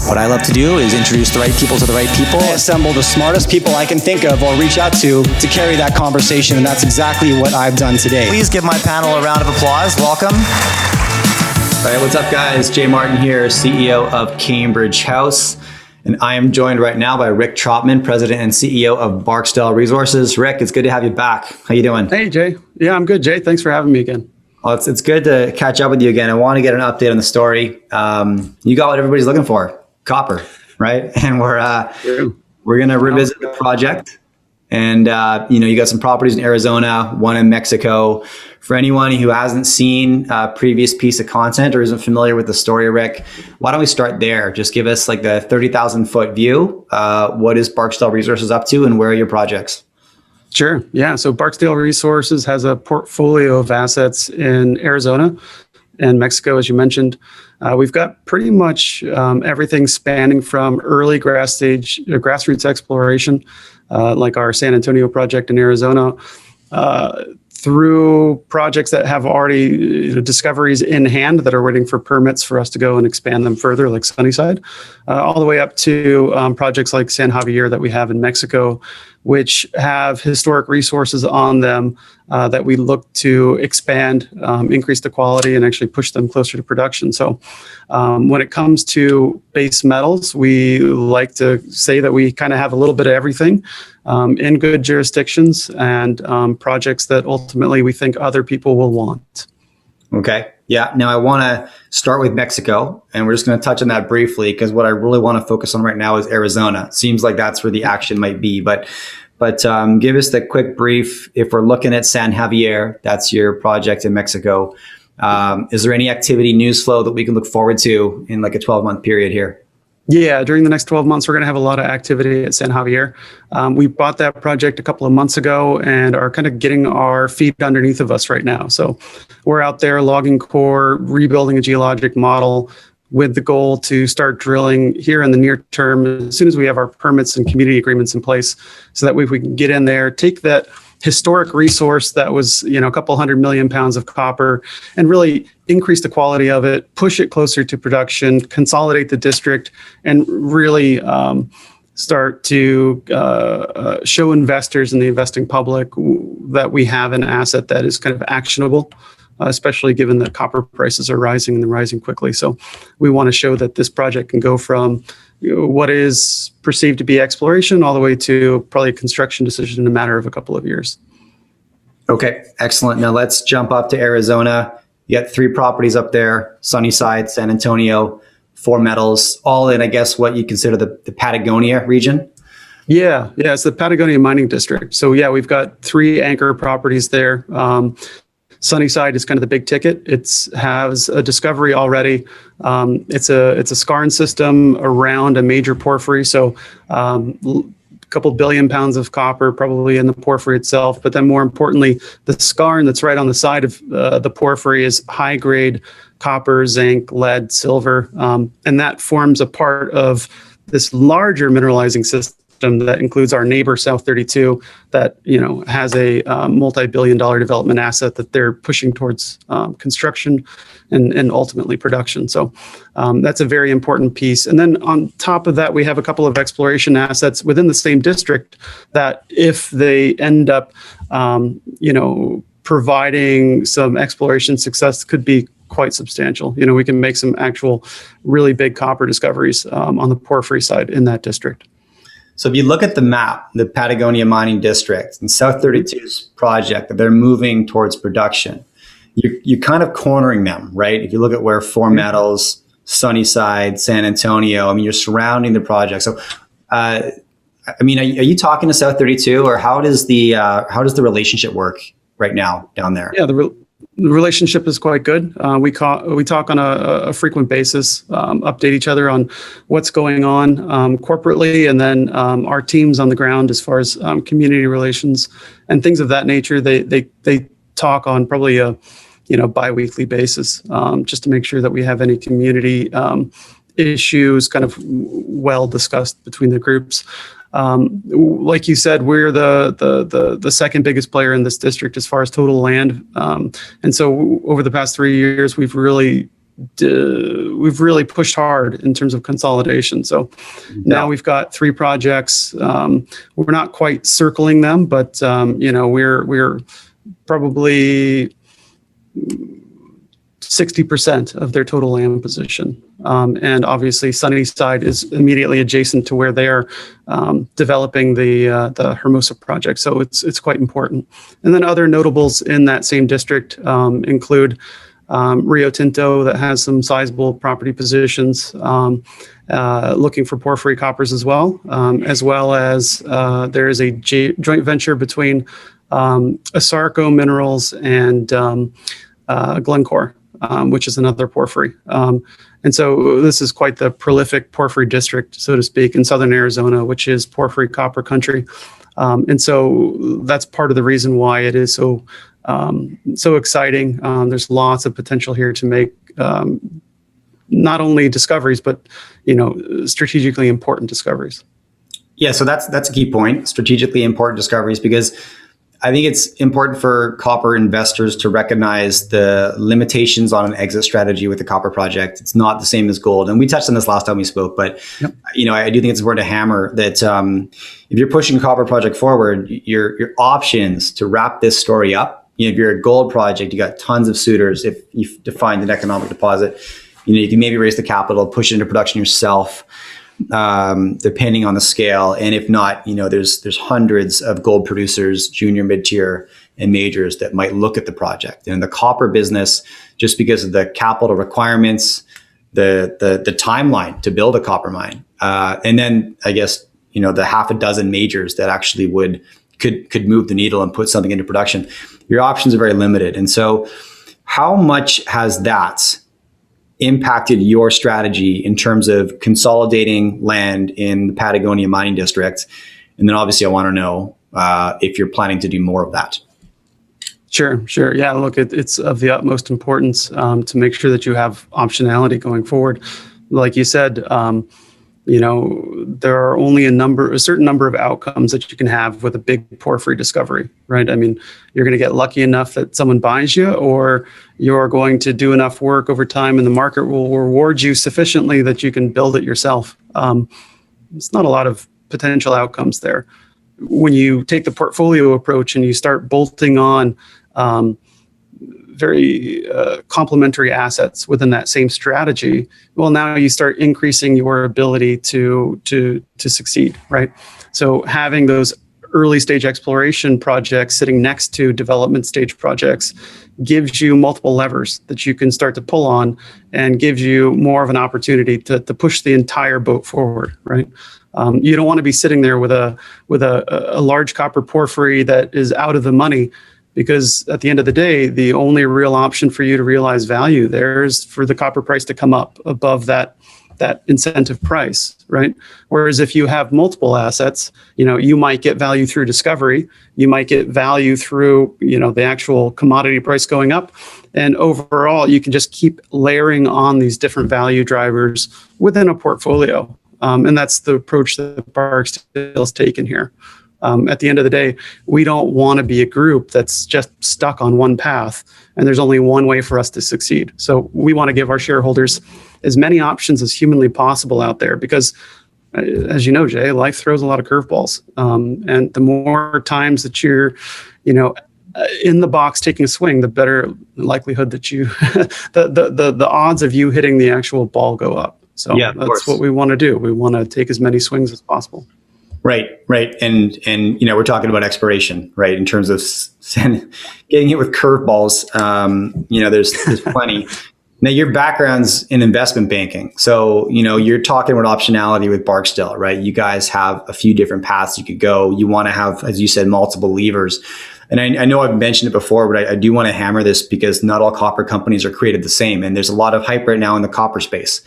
What I love to do is introduce the right people to the right people. I assemble the smartest people I can think of or reach out to carry that conversation, and that's exactly what I've done today. Please give my panel a round of applause. Welcome. All right, what's up, guys? Jay Martin here, CEO of Cambridge House. And I am joined right now by Rick Trotman, President and CEO of Barksdale Resources. Rick, it's good to have you back. How you doing? Hey, Jay. Yeah, I'm good, Jay. Thanks for having me again. Well, it's good to catch up with you again. I want to get an update on the story. You got what everybody's looking for, copper, right? And we're going to revisit the project. And, you got some properties in Arizona, one in Mexico. For anyone who hasn't seen a previous piece of content or isn't familiar with the story, Rick, why don't we start there? Just give us like the 30,000 foot view. What is Barksdale Resources up to and where are your projects? Sure. Yeah. So Barksdale Resources has a portfolio of assets in Arizona and Mexico, as you mentioned. We've got pretty much everything spanning from early grassroots exploration, like our San Antonio project in Arizona, through projects that have already discoveries in hand that are waiting for permits for us to go and expand them further, like Sunnyside, all the way up to projects like San Javier that we have in Mexico, which have historic resources on them that we look to expand, increase the quality, and actually push them closer to production. So when it comes to base metals, we like to say that we kind of have a little bit of everything in good jurisdictions and projects that ultimately we think other people will want. Okay. Yeah. Now I want to start with Mexico, and we're just going to touch on that briefly because what I really want to focus on right now is Arizona. Seems like that's where the action might be, but give us the quick brief. If we're looking at San Javier, that's your project in Mexico. Is there any activity news flow that we can look forward to in like a 12-month period here? Yeah, during the next 12 months, we're going to have a lot of activity at San Javier. We bought that project a couple of months ago and are kind of getting our feet underneath of us right now. So we're out there logging core, rebuilding a geologic model with the goal to start drilling here in the near term as soon as we have our permits and community agreements in place, so that we can get in there, take that historic resource that was, a couple 100 million pounds of copper and really increase the quality of it, push it closer to production, consolidate the district, and really start to show investors and the investing public that we have an asset that is kind of actionable, especially given that copper prices are rising and they're rising quickly. So we want to show that this project can go from what is perceived to be exploration all the way to probably a construction decision in a matter of a couple of years. Okay, excellent. Now let's jump up to Arizona. You got 3 properties up there: Sunnyside, San Antonio, 4 metals, all in, I guess, what you consider the Patagonia region. Yeah, it's the Patagonia mining district. So yeah, we've got 3 anchor properties there. Sunnyside is kind of the big ticket. It has a discovery already. It's a skarn system around a major porphyry. So a couple billion pounds of copper probably in the porphyry itself. But then more importantly, the skarn that's right on the side of the porphyry is high grade copper, zinc, lead, silver. And that forms a part of this larger mineralizing system that includes our neighbor South 32 that has a multi-billion-dollar development asset that they're pushing towards construction and ultimately production. So that's a very important piece. And then on top of that, we have a couple of exploration assets within the same district that, if they end up providing some exploration success, could be quite substantial. We can make some actual really big copper discoveries on the porphyry side in that district. So if you look at the map, the Patagonia mining district and South 32's project that they're moving towards production, you're kind of cornering them, right? If you look at where 4 metals, Sunnyside, San Antonio, you're surrounding the project. So, are you talking to South 32, or how does the relationship work right now down there? Yeah, the relationship is quite good. We talk on a frequent basis, update each other on what's going on corporately, and then our teams on the ground as far as community relations and things of that nature. They talk on probably a bi-weekly basis, just to make sure that we have any community issues kind of well discussed between the groups. Like you said, we're the second biggest player in this district as far as total land. And so over the past 3 years, we've really we've really pushed hard in terms of consolidation. So now we've got 3 projects. We're not quite circling them, but we're probably 60% of their total land position. And obviously Sunnyside is immediately adjacent to where they're developing the Hermosa project. So it's quite important. And then other notables in that same district include Rio Tinto, that has some sizable property positions, looking for porphyry coppers as well as there is a joint venture between Asarco Minerals and Glencore, which is another porphyry. And so this is quite the prolific porphyry district, so to speak, in southern Arizona, which is porphyry copper country. And so that's part of the reason why it is so exciting. There's lots of potential here to make not only discoveries, but strategically important discoveries. Yeah, so that's a key point, strategically important discoveries, because I think it's important for copper investors to recognize the limitations on an exit strategy with the copper project. It's not the same as gold. And we touched on this last time we spoke, but Yep. I do think it's important to hammer that if you're pushing a copper project forward, your options to wrap this story up, if you're a gold project, you got tons of suitors. If you've defined an economic deposit, you can maybe raise the capital, push it into production yourself, depending on the scale. And if not, there's hundreds of gold producers, junior, mid-tier, and majors that might look at the project. And the copper business, just because of the capital requirements, the timeline to build a copper mine, and then I guess the half a dozen majors that actually could move the needle and put something into production, your options are very limited. And so, how much has that impacted your strategy in terms of consolidating land in the Patagonia mining district? And then obviously I want to know if you're planning to do more of that. Sure. Yeah, look, it's of the utmost importance to make sure that you have optionality going forward. Like you said, there are only a certain number of outcomes that you can have with a big porphyry discovery, right? I mean, you're going to get lucky enough that someone buys you, or you're going to do enough work over time and the market will reward you sufficiently that you can build it yourself. It's not a lot of potential outcomes there. When you take the portfolio approach and you start bolting on very complementary assets within that same strategy, well, now you start increasing your ability to succeed, right? So having those early stage exploration projects sitting next to development stage projects gives you multiple levers that you can start to pull on, and gives you more of an opportunity to push the entire boat forward, right? You don't want to be sitting there with a large copper porphyry that is out of the money, because at the end of the day, the only real option for you to realize value there is for the copper price to come up above that incentive price, right? Whereas if you have multiple assets, you might get value through discovery, you might get value through, the actual commodity price going up. And overall, you can just keep layering on these different value drivers within a portfolio. And that's the approach that Barksdale's taken here. At the end of the day, we don't want to be a group that's just stuck on one path, and there's only one way for us to succeed. So we want to give our shareholders as many options as humanly possible out there, because as you know, Jay, life throws a lot of curveballs. And the more times that you're, in the box taking a swing, the better likelihood that you, the odds of you hitting the actual ball go up. So yeah, that's what we want to do. We want to take as many swings as possible. Right. And we're talking about exploration, right? In terms of getting hit with curveballs, there's plenty. Now, your background's in investment banking. So, you're talking about optionality with Barksdale, right? You guys have a few different paths you could go. You want to have, as you said, multiple levers. And I know I've mentioned it before, but I do want to hammer this, because not all copper companies are created the same. And there's a lot of hype right now in the copper space.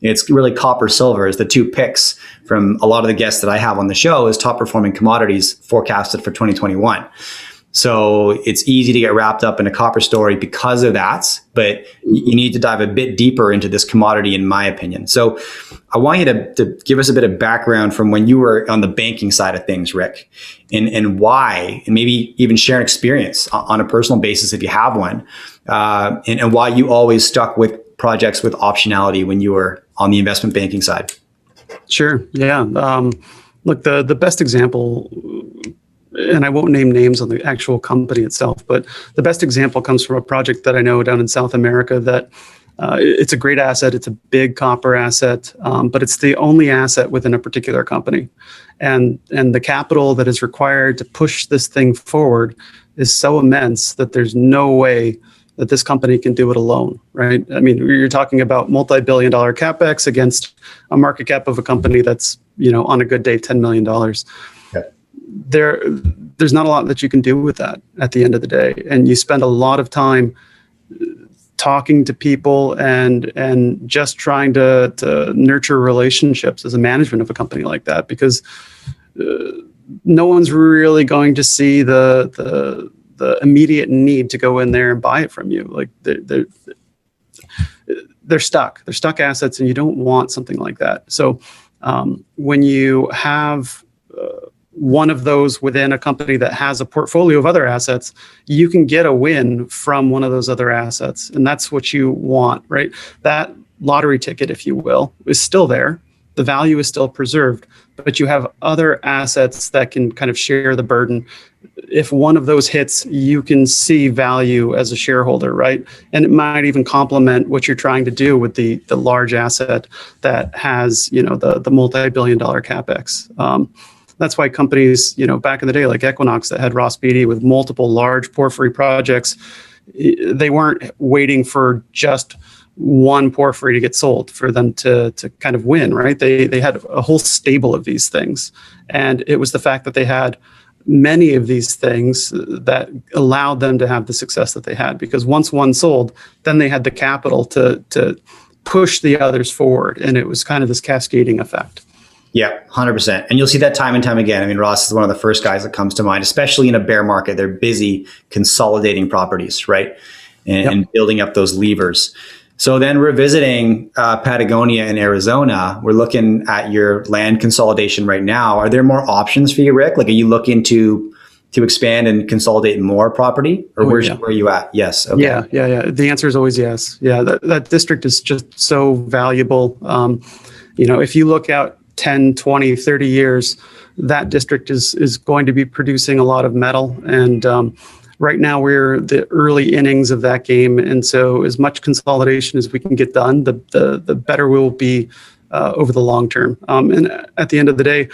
It's really copper, silver is the two picks from a lot of the guests that I have on the show as top performing commodities forecasted for 2021. So it's easy to get wrapped up in a copper story because of that, but you need to dive a bit deeper into this commodity, in my opinion. So I want you to give us a bit of background from when you were on the banking side of things, Rick, and why, and maybe even share an experience on a personal basis if you have one, and why you always stuck with projects with Optionality when you were on the investment banking side? Sure. Yeah. Look, the best example, and I won't name names on the actual company itself, but the best example comes from a project that I know down in South America that it's a great asset. It's a big copper asset, but it's the only asset within a particular company. And the capital that is required to push this thing forward is so immense that there's no way that this company can do it alone, right? I mean, you're talking about multi-billion-dollar capex against a market cap of a company that's, on a good day, $10 million. Okay. There's not a lot that you can do with that at the end of the day. And you spend a lot of time talking to people and just trying to nurture relationships as a management of a company like that, because no one's really going to see the immediate need to go in there and buy it from you. Like they're stuck assets, and you don't want something like that. So when you have one of those within a company that has a portfolio of other assets, you can get a win from one of those other assets. And that's what you want, right? That lottery ticket, if you will, is still there. The value is still preserved, but you have other assets that can kind of share the burden. If one of those hits, you can see value as a shareholder, right? And it might even complement what you're trying to do with the large asset that has, the multi-billion-dollar capex. That's why companies, back in the day, like Equinox, that had Ross Beatty with multiple large porphyry projects, they weren't waiting for just one porphyry to get sold for them to kind of win, right? They had a whole stable of these things. And it was the fact that they had many of these things that allowed them to have the success that they had, because once one sold, then they had the capital to push the others forward. And it was kind of this cascading effect. Yeah, 100%. And you'll see that time and time again. I mean, Ross is one of the first guys that comes to mind, especially in a bear market. They're busy consolidating properties, right? And building up those levers. So then revisiting Patagonia in Arizona, we're looking at your land consolidation right now. Are there more options for you, Rick? Like, are you looking to expand and consolidate more property, or where are you at? Yes. Okay. Yeah. The answer is always yes. Yeah, that district is just so valuable. If you look out 10, 20, 30 years, that district is going to be producing a lot of metal. And right now we're the early innings of that game. And so as much consolidation as we can get done, the better we'll be over the long term. And at the end of the day,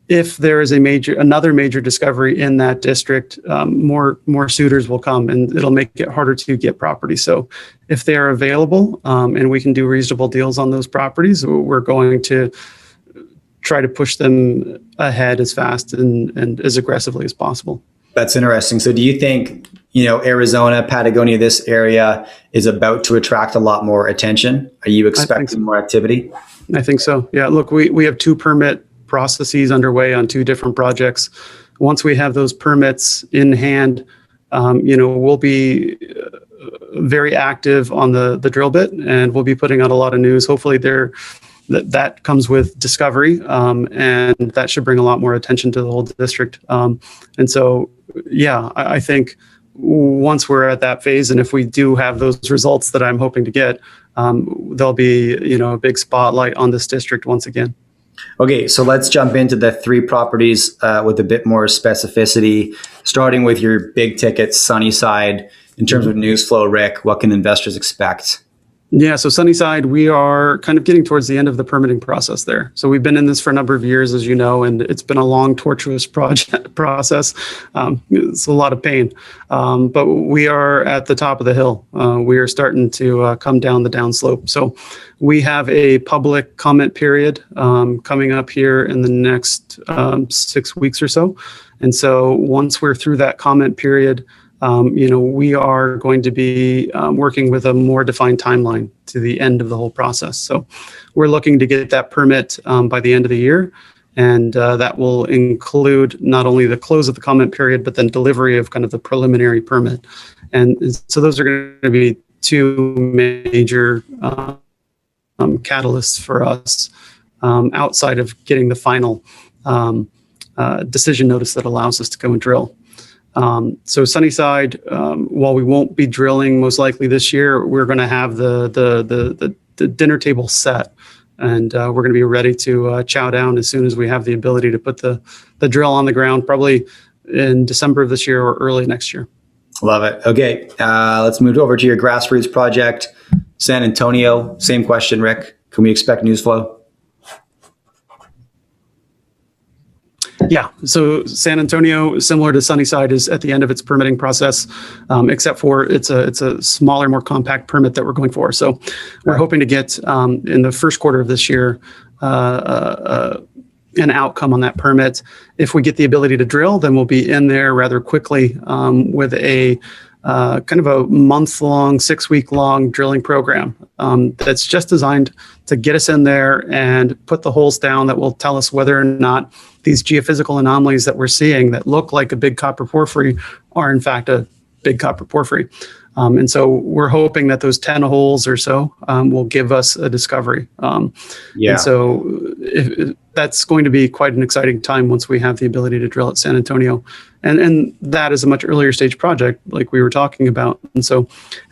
if there is another major discovery in that district, more suitors will come, and it'll make it harder to get property. So if they are available and we can do reasonable deals on those properties, we're going to try to push them ahead as fast and as aggressively as possible. That's interesting. So do you think, Arizona, Patagonia, this area is about to attract a lot more attention? Are you expecting more activity? I think so. Yeah, look, we have 2 permit processes underway on 2 different projects. Once we have those permits in hand, we'll be very active on the drill bit, and we'll be putting out a lot of news. Hopefully that comes with discovery, and that should bring a lot more attention to the whole district. And so, I think once we're at that phase, and if we do have those results that I'm hoping to get, there'll be, a big spotlight on this district once again. Okay, so let's jump into the 3 properties with a bit more specificity, starting with your big ticket Sunnyside. In terms of news flow, Rick, what can investors expect? Yeah, so Sunnyside, we are kind of getting towards the end of the permitting process there. So we've been in this for a number of years, as you know, and it's been a long, tortuous process. It's a lot of pain, but we are at the top of the hill. We are starting to come down the downslope. So we have a public comment period coming up here in the next 6 weeks or so. And so once we're through that comment period, we are going to be working with a more defined timeline to the end of the whole process. So we're looking to get that permit by the end of the year. And that will include not only the close of the comment period, but then delivery of kind of the preliminary permit. And so those are going to be 2 major catalysts for us outside of getting the final decision notice that allows us to go and drill. So Sunnyside, while we won't be drilling most likely this year, we're going to have the dinner table set, and we're going to be ready to chow down as soon as we have the ability to put the drill on the ground, probably in December of this year or early next year. Love it. Okay, let's move over to your grassroots project, San Antonio. Same question, Rick. Can we expect news flow? Yeah, so San Antonio, similar to Sunnyside, is at the end of its permitting process, except for it's a smaller, more compact permit that we're going for. So we're hoping to get in the first quarter of this year an outcome on that permit. If we get the ability to drill, then we'll be in there rather quickly with a kind of a month-long, 6-week-long drilling program that's just designed to get us in there and put the holes down that will tell us whether or not these geophysical anomalies that we're seeing that look like a big copper porphyry are in fact a big copper porphyry. And so we're hoping that those 10 holes or so will give us a discovery. And so that's going to be quite an exciting time once we have the ability to drill at San Antonio. And that is a much earlier stage project like we were talking about. And so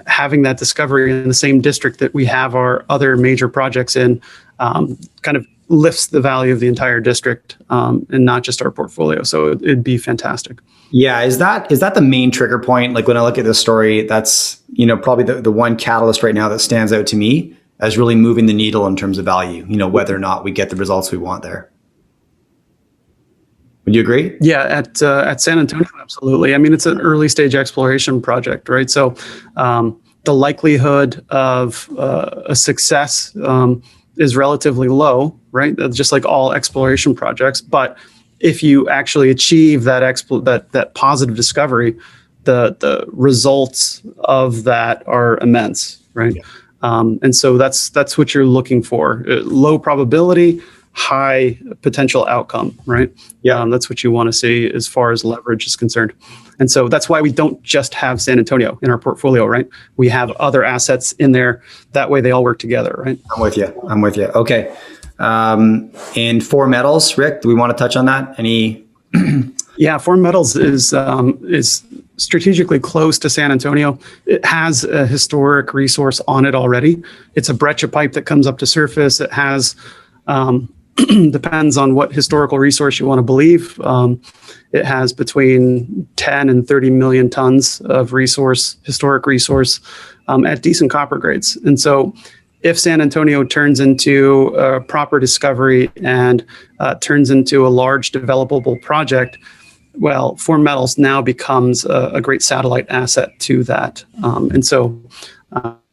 having that discovery in the same district that we have our other major projects in kind of lifts the value of the entire district and not just our portfolio. So it'd be fantastic. Yeah, is that the main trigger point? Like when I look at this story, that's probably the one catalyst right now that stands out to me as really moving the needle in terms of value. Whether or not we get the results we want there. Would you agree? Yeah, at San Antonio, absolutely. I mean, it's an early stage exploration project, right? So the likelihood of a success is relatively low, right? Just like all exploration projects. But if you actually achieve that positive discovery, the results of that are immense, right? Yeah. And so that's what you're looking for. Low probability, high potential outcome, right? Yeah. That's what you want to see as far as leverage is concerned. And so that's why we don't just have San Antonio in our portfolio, right? We have other assets in there. That way they all work together, right? I'm with you. Okay. And Four Metals, Rick, do we want to touch on that? Yeah, Four Metals is strategically close to San Antonio. It has a historic resource on it already. It's a breccia pipe that comes up to surface. It has, depends on what historical resource you want to believe. It has between 10 and 30 million tons of historic resource at decent copper grades. And so if San Antonio turns into a proper discovery and turns into a large developable project, well, Four Metals now becomes a great satellite asset to that. And so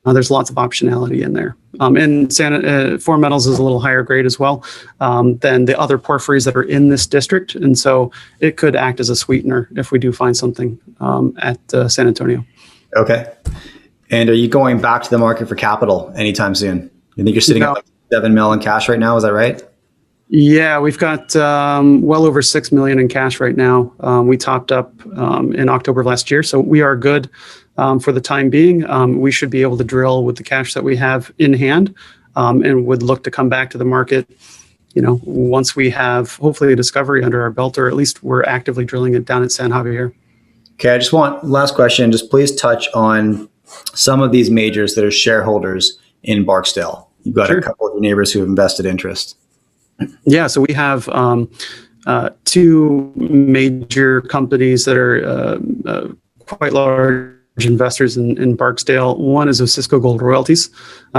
there's lots of optionality in there. And Four Metals is a little higher grade as well than the other porphyries that are in this district. And so it could act as a sweetener if we do find something at San Antonio. Okay. And are you going back to the market for capital anytime soon? You think you're sitting at like $7 million in cash right now? Is that right? Yeah, we've got well over $6 million in cash right now. We topped up in October of last year, so we are good for the time being. We should be able to drill with the cash that we have in hand, and would look to come back to the market, once we have hopefully a discovery under our belt, or at least we're actively drilling it down at San Javier. Okay, I just want last question. Just please touch on some of these majors that are shareholders in Barksdale. You've got a couple of your neighbors who have invested interest. Yeah, so we have two major companies that are quite large investors in Barksdale. One is Osisko Gold Royalties.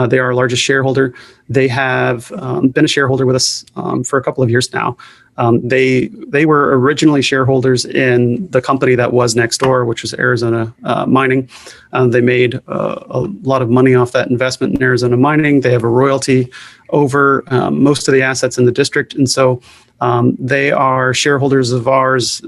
They are our largest shareholder. They have been a shareholder with us for a couple of years now. They were originally shareholders in the company that was next door, which was Arizona Mining. They made a lot of money off that investment in Arizona Mining. They have a royalty over most of the assets in the district. And so they are shareholders of ours,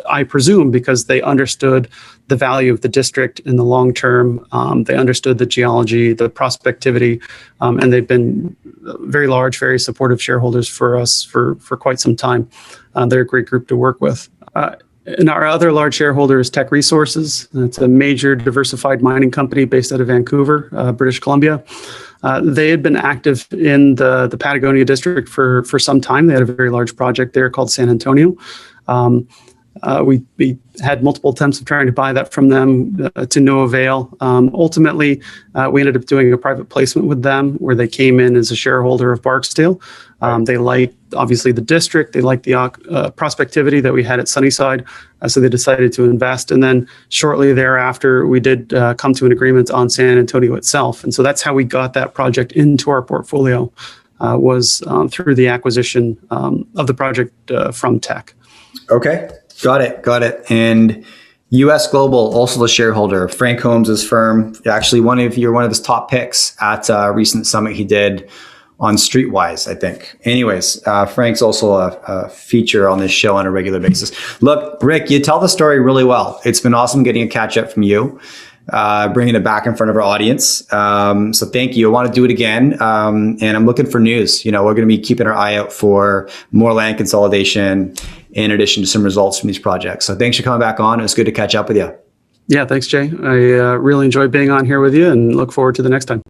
I presume, because they understood the value of the district in the long term. They understood the geology, the prospectivity, and they've been very large, very supportive shareholders for us for quite some time. They're a great group to work with. And our other large shareholder is Teck Resources. It's a major diversified mining company based out of Vancouver, British Columbia. They had been active in the Patagonia district for some time. They had a very large project there called San Antonio. We had multiple attempts of trying to buy that from them to no avail. Ultimately, we ended up doing a private placement with them where they came in as a shareholder of Barksdale. They liked, obviously, the district. They liked the prospectivity that we had at Sunnyside. So they decided to invest. And then shortly thereafter, we did come to an agreement on San Antonio itself. And so that's how we got that project into our portfolio, was through the acquisition of the project from Tech. Okay. Got it. And US Global, also the shareholder, Frank Holmes' firm, actually you're one of his top picks at a recent summit he did on Streetwise, I think. Anyways, Frank's also a feature on this show on a regular basis. Look, Rick, you tell the story really well. It's been awesome getting a catch up from you, bringing it back in front of our audience. So thank you. I want to do it again. And I'm looking for news. We're going to be keeping our eye out for more land consolidation in addition to some results from these projects. So thanks for coming back on. It was good to catch up with you. Yeah, thanks, Jay. I really enjoyed being on here with you and look forward to the next time.